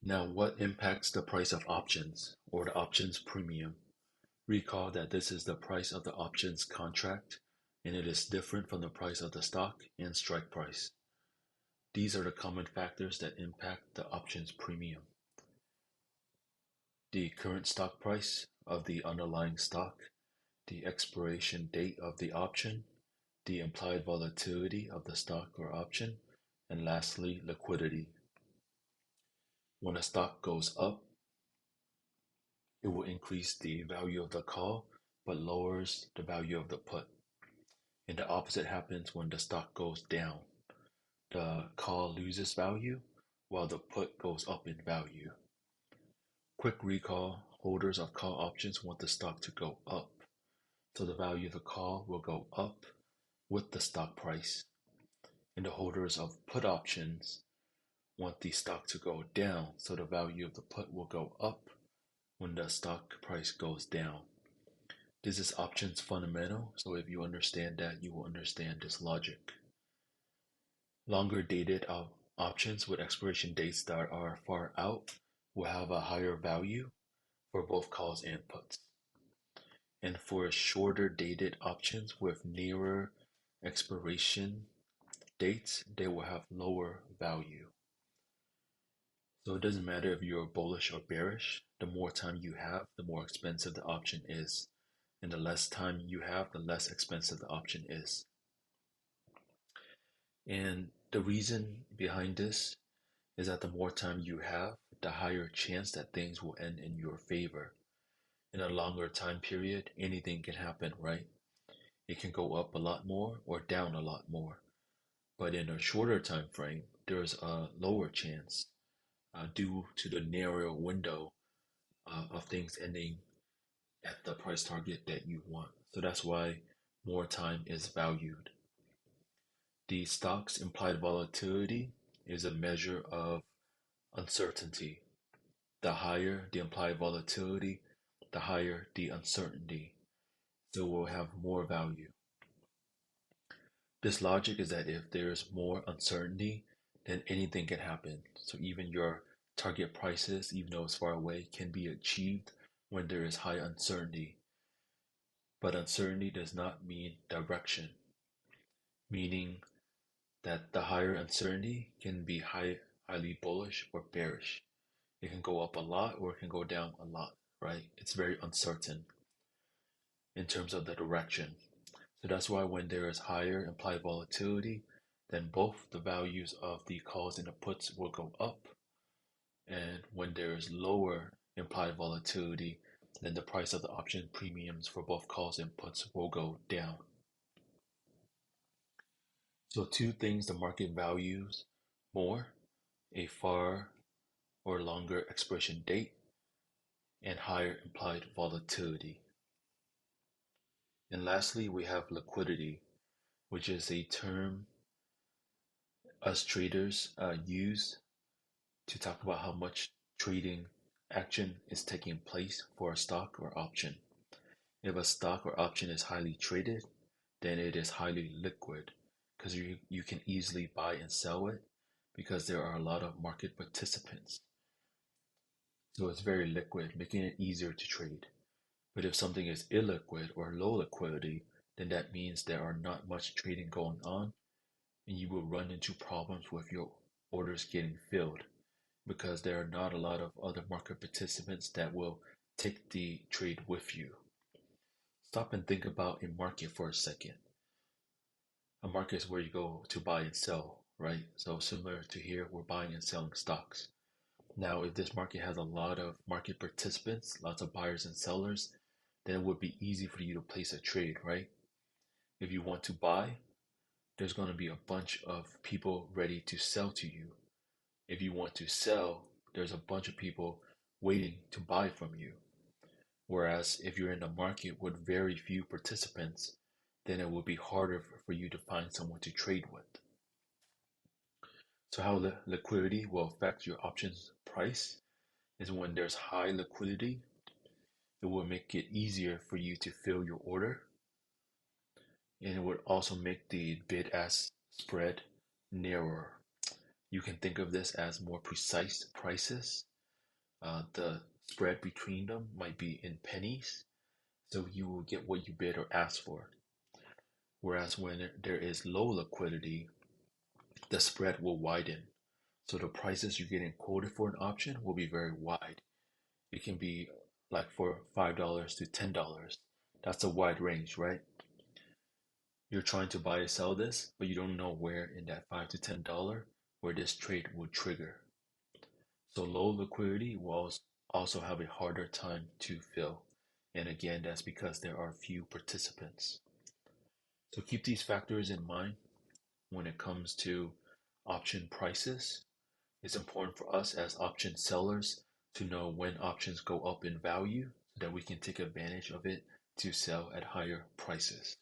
Now, what impacts the price of options or the options premium? Recall that this is the price of the options contract and it is different from the price of the stock and strike price. These are the common factors that impact the options premium. The current stock price of the underlying stock, the expiration date of the option, the implied volatility of the stock or option, and lastly, liquidity. When a stock goes up, it will increase the value of the call but lowers the value of the put. And the opposite happens when the stock goes down. The call loses value while the put goes up in value. Quick recall, holders of call options want the stock to go up, so the value of the call will go up with the stock price. And the holders of put options want the stock to go down, so the value of the put will go up when the stock price goes down. This is options fundamental, so if you understand that, you will understand this logic. Longer dated options with expiration dates that are far out will have a higher value for both calls and puts. And for shorter dated options with nearer expiration dates, they will have lower value. So it doesn't matter if you're bullish or bearish, the more time you have, the more expensive the option is. And the less time you have, the less expensive the option is. And the reason behind this is that the more time you have, the higher chance that things will end in your favor. In a longer time period, anything can happen, right? It can go up a lot more or down a lot more. But in a shorter time frame, there's a lower chance due to the narrow window of things ending at the price target that you want. So that's why more time is valued. The stock's implied volatility is a measure of uncertainty. The higher the implied volatility, the higher the uncertainty. So we'll have more value. This logic is that if there's more uncertainty, then anything can happen. So even your target prices, even though it's far away, can be achieved when there is high uncertainty. But uncertainty does not mean direction, meaning that the higher uncertainty can be highly bullish or bearish. It can go up a lot or it can go down a lot, right? It's very uncertain in terms of the direction. So that's why when there is higher implied volatility, then both the values of the calls and the puts will go up. And when there is lower implied volatility, then the price of the option premiums for both calls and puts will go down. So two things the market values more: a far or longer expiration date and higher implied volatility. And lastly, we have liquidity, which is a term us traders use to talk about how much trading action is taking place for a stock or option. If a stock or option is highly traded, then it is highly liquid because you can easily buy and sell it because there are a lot of market participants. So it's very liquid, making it easier to trade. But if something is illiquid or low liquidity, then that means there are not much trading going on and you will run into problems with your orders getting filled because there are not a lot of other market participants that will take the trade with you. Stop and think about a market for a second. A market is where you go to buy and sell, right? So similar to here, we're buying and selling stocks. Now, if this market has a lot of market participants, lots of buyers and sellers, then it would be easy for you to place a trade, right? If you want to buy, there's going to be a bunch of people ready to sell to you. If you want to sell, there's a bunch of people waiting to buy from you. Whereas if you're in a market with very few participants, then it will be harder for you to find someone to trade with. So how liquidity will affect your options price is when there's high liquidity, it will make it easier for you to fill your order. And it would also make the bid-ask spread narrower. You can think of this as more precise prices The spread between them might be in pennies, so you will get what you bid or ask for. Whereas when there is low liquidity, the spread will widen. So the prices you're getting quoted for an option will be very wide. It can be like for $5 to $10. That's a wide range, right? You're trying to buy or sell this, but you don't know where in that $5 to $10 where this trade will trigger. So low liquidity will also have a harder time to fill. And again, that's because there are few participants. So keep these factors in mind when it comes to option prices. It's important for us as option sellers to know when options go up in value so that we can take advantage of it to sell at higher prices.